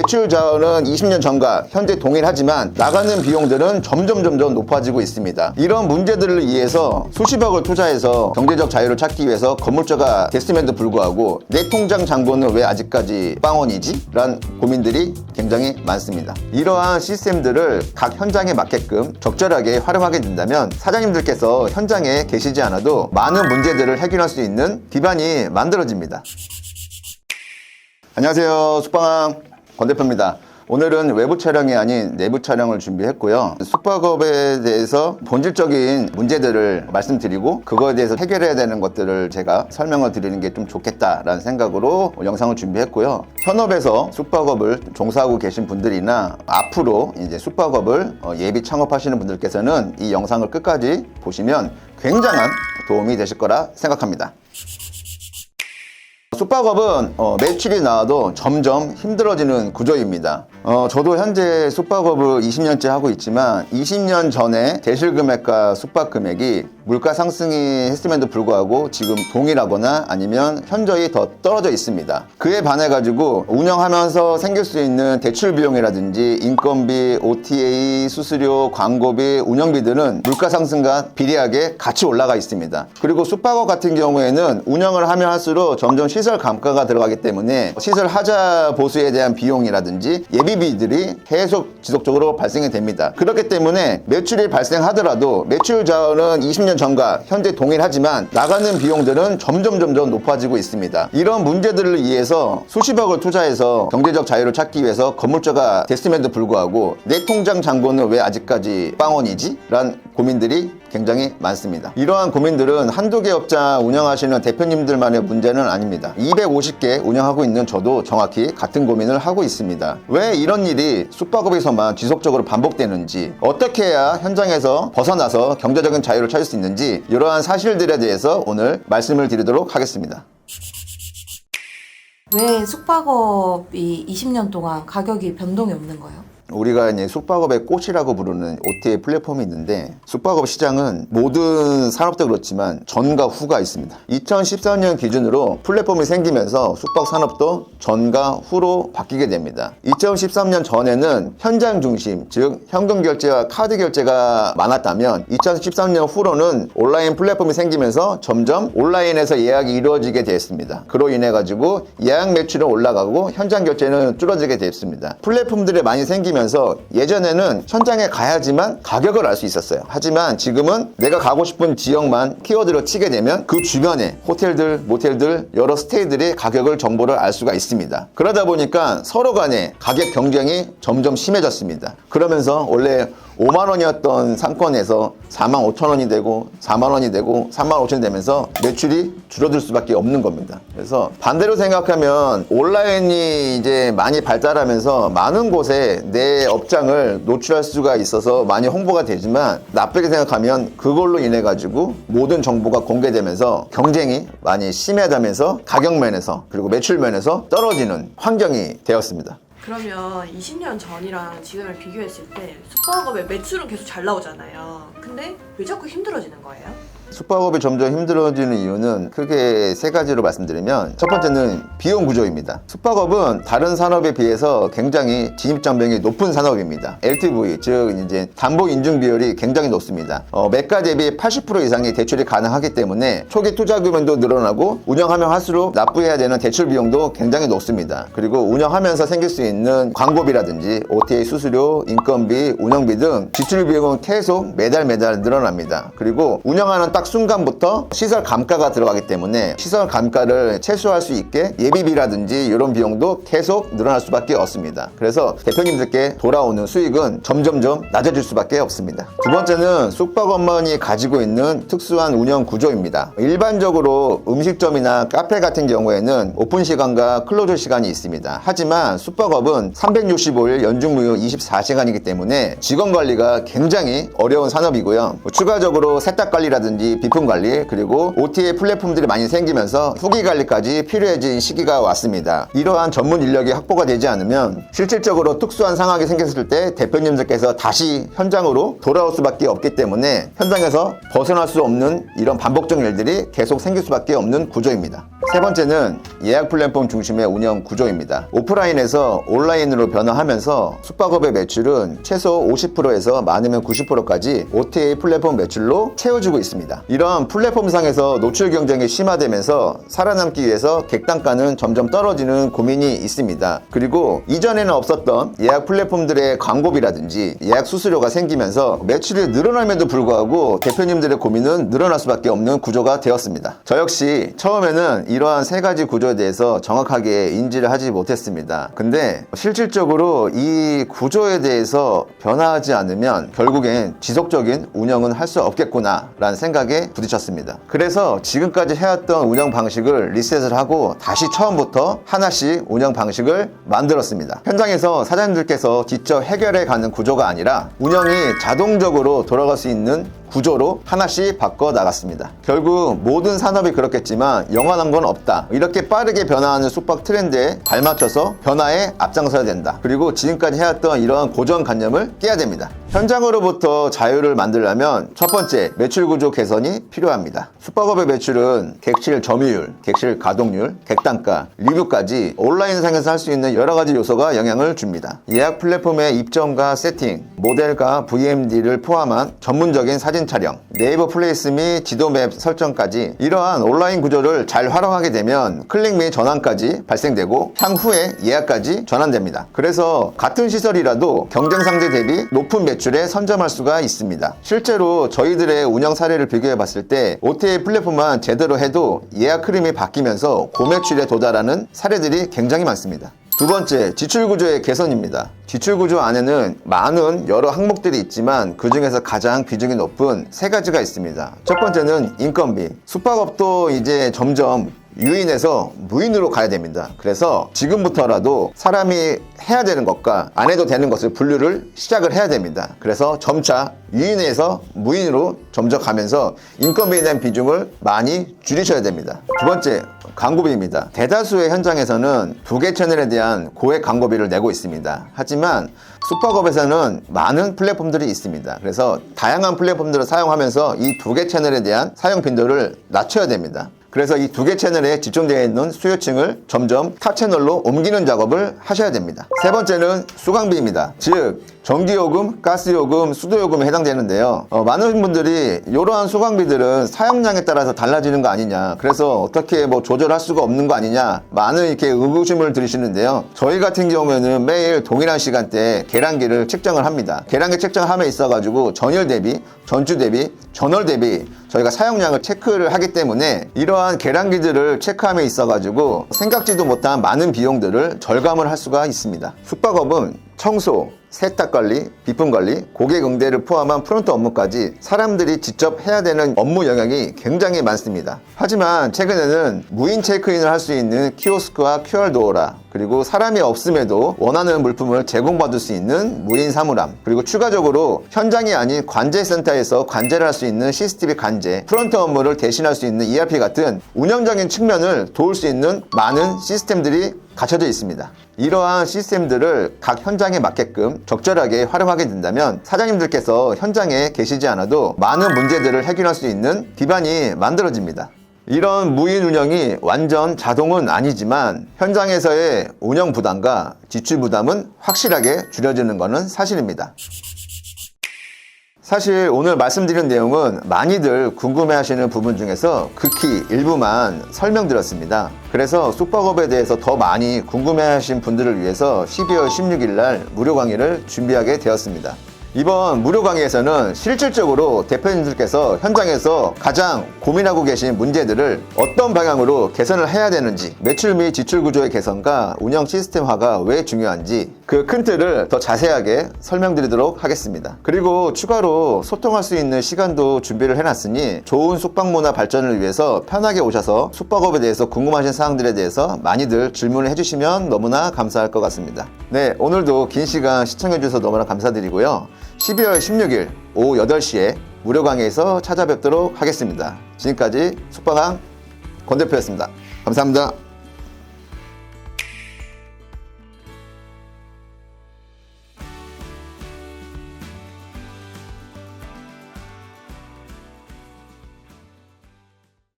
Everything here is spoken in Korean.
매출 자원은 20년 전과 현재 동일하지만 나가는 비용들은 점점 높아지고 있습니다. 이런 문제들을 위해서 수십억을 투자해서 경제적 자유를 찾기 위해서 건물주가 됐음에도 불구하고 내 통장 잔고는 왜 아직까지 빵원이지? 라는 고민들이 굉장히 많습니다. 이러한 시스템들을 각 현장에 맞게끔 적절하게 활용하게 된다면 사장님들께서 현장에 계시지 않아도 많은 문제들을 해결할 수 있는 기반이 만들어집니다. 안녕하세요. 숙박왕 권 대표입니다. 오늘은 외부 촬영이 아닌 내부 촬영을 준비했고요. 숙박업에 대해서 본질적인 문제들을 말씀드리고 그거에 대해서 해결해야 되는 것들을 제가 설명을 드리는 게 좀 좋겠다라는 생각으로 영상을 준비했고요. 현업에서 숙박업을 종사하고 계신 분들이나 앞으로 이제 숙박업을 예비 창업하시는 분들께서는 이 영상을 끝까지 보시면 굉장한 도움이 되실 거라 생각합니다. 숙박업은 매출이 나와도 점점 힘들어지는 구조입니다. 저도 현재 숙박업을 20년째 하고 있지만 20년 전에 대실금액과 숙박금액이 물가 상승이 했음에도 불구하고 지금 동일하거나 아니면 현저히 더 떨어져 있습니다. 그에 반해 가지고 운영하면서 생길 수 있는 대출 비용이라든지 인건비, OTA, 수수료, 광고비, 운영비들은 물가 상승과 비례하게 같이 올라가 있습니다. 그리고 숙박업 같은 경우에는 운영을 하면 할수록 점점 시설 감가가 들어가기 때문에 시설 하자 보수에 대한 비용이라든지 예비비들이 계속 지속적으로 발생이 됩니다. 그렇기 때문에 매출이 발생하더라도 매출 자원은 20년 전과 현재 동일하지만 나가는 비용들은 점점 높아지고 있습니다. 이런 문제들을 위해서 수십억을 투자해서 경제적 자유를 찾기 위해서 건물주가 됐음에도 불구하고 내 통장 잔고는 왜 아직까지 빵원이지? 라는 고민들이 굉장히 많습니다. 이러한 고민들은 한두 개 업장 운영하시는 대표님들만의 문제는 아닙니다. 250개 운영하고 있는 저도 정확히 같은 고민을 하고 있습니다. 왜 이런 일이 숙박업에서만 지속적으로 반복되는지, 어떻게 해야 현장에서 벗어나서 경제적인 자유를 찾을 수 있는지 이러한 사실들에 대해서 오늘 말씀을 드리도록 하겠습니다. 왜 숙박업이 20년 동안 가격이 변동이 없는 거예요? 우리가 이제 숙박업의 꽃이라고 부르는 OTA 플랫폼이 있는데 숙박업 시장은 모든 산업도 그렇지만 전과 후가 있습니다. 2013년 기준으로 플랫폼이 생기면서 숙박 산업도 전과 후로 바뀌게 됩니다. 2013년 전에는 현장 중심, 즉 현금 결제와 카드 결제가 많았다면 2013년 후로는 온라인 플랫폼이 생기면서 점점 온라인에서 예약이 이루어지게 됐습니다. 그로 인해 가지고 예약 매출은 올라가고 현장 결제는 줄어들게 됐습니다. 플랫폼들이 많이 생기면 예전에는 현장에 가야지만 가격을 알 수 있었어요. 하지만 지금은 내가 가고 싶은 지역만 키워드로 치게 되면 그 주변에 호텔들, 모텔들, 여러 스테이들의 가격을 정보를 알 수가 있습니다. 그러다 보니까 서로 간의 가격 경쟁이 점점 심해졌습니다. 그러면서 원래 5만 원이었던 상권에서 4만 5천 원이 되고 4만 원이 되고 3만 5천이 되면서 매출이 줄어들 수밖에 없는 겁니다. 그래서 반대로 생각하면 온라인이 이제 많이 발달하면서 많은 곳에 내 업장을 노출할 수가 있어서 많이 홍보가 되지만 나쁘게 생각하면 그걸로 인해 가지고 모든 정보가 공개되면서 경쟁이 많이 심해지면서 가격 면에서 그리고 매출 면에서 떨어지는 환경이 되었습니다. 그러면 20년 전이랑 지금을 비교했을 때 숙박업의 매출은 계속 잘 나오잖아요. 근데 왜 자꾸 힘들어지는 거예요? 숙박업이 점점 힘들어지는 이유는 크게 세 가지로 말씀드리면 첫 번째는 비용 구조입니다. 숙박업은 다른 산업에 비해서 굉장히 진입장벽이 높은 산업입니다. LTV, 즉 이제 담보 인증 비율이 굉장히 높습니다. 매가 대비 80% 이상의 대출이 가능하기 때문에 초기 투자 금액도 늘어나고 운영하면 할수록 납부해야 되는 대출 비용도 굉장히 높습니다. 그리고 운영하면서 생길 수 있는 광고비라든지 OTA 수수료, 인건비, 운영비 등 지출 비용은 계속 매달 늘어납니다. 그리고 운영하는 딱 순간부터 시설 감가가 들어가기 때문에 시설 감가를 최소화할 수 있게 예비비라든지 이런 비용도 계속 늘어날 수밖에 없습니다. 그래서 대표님들께 돌아오는 수익은 점점점 낮아질 수밖에 없습니다. 두 번째는 숙박업만이 가지고 있는 특수한 운영 구조입니다. 일반적으로 음식점이나 카페 같은 경우에는 오픈 시간과 클로즈 시간이 있습니다. 하지만 숙박업은 365일 연중무휴 24시간이기 때문에 직원 관리가 굉장히 어려운 산업이고요. 추가적으로 세탁 관리라든지 비품 관리 그리고 OTA 플랫폼들이 많이 생기면서 후기 관리까지 필요해진 시기가 왔습니다. 이러한 전문 인력이 확보가 되지 않으면 실질적으로 특수한 상황이 생겼을 때 대표님들께서 다시 현장으로 돌아올 수밖에 없기 때문에 현장에서 벗어날 수 없는 이런 반복적 일들이 계속 생길 수밖에 없는 구조입니다. 세 번째는 예약 플랫폼 중심의 운영 구조입니다. 오프라인에서 온라인으로 변화하면서 숙박업의 매출은 최소 50%에서 많으면 90%까지 OTA 플랫폼 매출로 채워주고 있습니다. 이런 플랫폼상에서 노출 경쟁이 심화되면서 살아남기 위해서 객단가는 점점 떨어지는 고민이 있습니다. 그리고 이전에는 없었던 예약 플랫폼들의 광고비라든지 예약 수수료가 생기면서 매출이 늘어남에도 불구하고 대표님들의 고민은 늘어날 수밖에 없는 구조가 되었습니다. 저 역시 처음에는 이러한 세 가지 구조에 대해서 정확하게 인지를 하지 못했습니다. 근데 실질적으로 이 구조에 대해서 변화하지 않으면 결국엔 지속적인 운영은 할 수 없겠구나 라는 생각에 부딪혔습니다. 그래서 지금까지 해왔던 운영 방식을 리셋을 하고 다시 처음부터 하나씩 운영 방식을 만들었습니다. 현장에서 사장님들께서 직접 해결해 가는 구조가 아니라 운영이 자동적으로 돌아갈 수 있는 구조로 하나씩 바꿔 나갔습니다. 결국 모든 산업이 그렇겠지만 영원한 건 없다. 이렇게 빠르게 변화하는 숙박 트렌드에 발맞춰서 변화에 앞장서야 된다. 그리고 지금까지 해왔던 이러한 고정관념을 깨야 됩니다. 현장으로부터 자유를 만들려면 첫 번째, 매출 구조 개선이 필요합니다. 숙박업의 매출은 객실 점유율, 객실 가동률, 객단가, 리뷰까지 온라인상에서 할 수 있는 여러 가지 요소가 영향을 줍니다. 예약 플랫폼의 입점과 세팅, 모델과 VMD를 포함한 전문적인 사진 촬영, 네이버 플레이스 및 지도 맵 설정까지 이러한 온라인 구조를 잘 활용하게 되면 클릭 및 전환까지 발생되고 향후에 예약까지 전환됩니다. 그래서 같은 시설이라도 경쟁 상대 대비 높은 매출에 선점할 수가 있습니다. 실제로 저희들의 운영 사례를 비교해 봤을 때 OTA 플랫폼만 제대로 해도 예약 흐름이 바뀌면서 고매출에 도달하는 사례들이 굉장히 많습니다. 두 번째, 지출 구조의 개선입니다. 지출 구조 안에는 많은 여러 항목들이 있지만 그 중에서 가장 비중이 높은 세 가지가 있습니다. 첫 번째는 인건비. 숙박업도 이제 점점 유인에서 무인으로 가야 됩니다. 그래서 지금부터라도 사람이 해야 되는 것과 안 해도 되는 것을 분류를 시작을 해야 됩니다. 그래서 점차 유인에서 무인으로 점점 가면서 인건비에 대한 비중을 많이 줄이셔야 됩니다. 두 번째, 광고비입니다. 대다수의 현장에서는 2개 채널에 대한 고액 광고비를 내고 있습니다. 하지만 숙박업에서는 많은 플랫폼들이 있습니다. 그래서 다양한 플랫폼들을 사용하면서 이 2개 채널에 대한 사용 빈도를 낮춰야 됩니다. 그래서 이 2개 채널에 집중되어 있는 수요층을 점점 타 채널로 옮기는 작업을 하셔야 됩니다. 세 번째는 수강비입니다. 즉 전기요금, 가스요금, 수도요금에 해당되는데요. 많은 분들이 이러한 수강비들은 사용량에 따라서 달라지는 거 아니냐, 그래서 어떻게 뭐 조절할 수가 없는 거 아니냐, 많은 이렇게 의구심을 들으시는데요. 저희 같은 경우에는 매일 동일한 시간대에 계량기를 책정을 합니다. 계량기 책정함에 있어가지고 전일 대비, 전주 대비, 전월 대비 저희가 사용량을 체크를 하기 때문에 이러한 계량기들을 체크함에 있어가지고 생각지도 못한 많은 비용들을 절감을 할 수가 있습니다. 숙박업은 청소, 세탁관리, 비품관리, 고객 응대를 포함한 프론트 업무까지 사람들이 직접 해야 되는 업무 영역이 굉장히 많습니다. 하지만 최근에는 무인 체크인을 할 수 있는 키오스크와 QR도어라, 그리고 사람이 없음에도 원하는 물품을 제공받을 수 있는 무인 사물함, 그리고 추가적으로 현장이 아닌 관제센터에서 관제를 할 수 있는 CCTV 관제, 프론트 업무를 대신할 수 있는 ERP 같은 운영적인 측면을 도울 수 있는 많은 시스템들이 갖춰져 있습니다. 이러한 시스템들을 각 현장에 맞게끔 적절하게 활용하게 된다면 사장님들께서 현장에 계시지 않아도 많은 문제들을 해결할 수 있는 기반이 만들어집니다. 이런 무인 운영이 완전 자동은 아니지만 현장에서의 운영 부담과 지출 부담은 확실하게 줄여지는 것은 사실입니다. 사실 오늘 말씀드린 내용은 많이들 궁금해하시는 부분 중에서 극히 일부만 설명드렸습니다. 그래서 숙박업에 대해서 더 많이 궁금해하신 분들을 위해서 12월 16일 날 무료 강의를 준비하게 되었습니다. 이번 무료 강의에서는 실질적으로 대표님들께서 현장에서 가장 고민하고 계신 문제들을 어떤 방향으로 개선을 해야 되는지, 매출 및 지출 구조의 개선과 운영 시스템화가 왜 중요한지 그 큰 틀을 더 자세하게 설명드리도록 하겠습니다. 그리고 추가로 소통할 수 있는 시간도 준비를 해놨으니 좋은 숙박문화 발전을 위해서 편하게 오셔서 숙박업에 대해서 궁금하신 사항들에 대해서 많이들 질문을 해주시면 너무나 감사할 것 같습니다. 네, 오늘도 긴 시간 시청해주셔서 너무나 감사드리고요. 12월 16일 오후 8시에 무료 강의에서 찾아뵙도록 하겠습니다. 지금까지 숙박왕 권 대표였습니다. 감사합니다.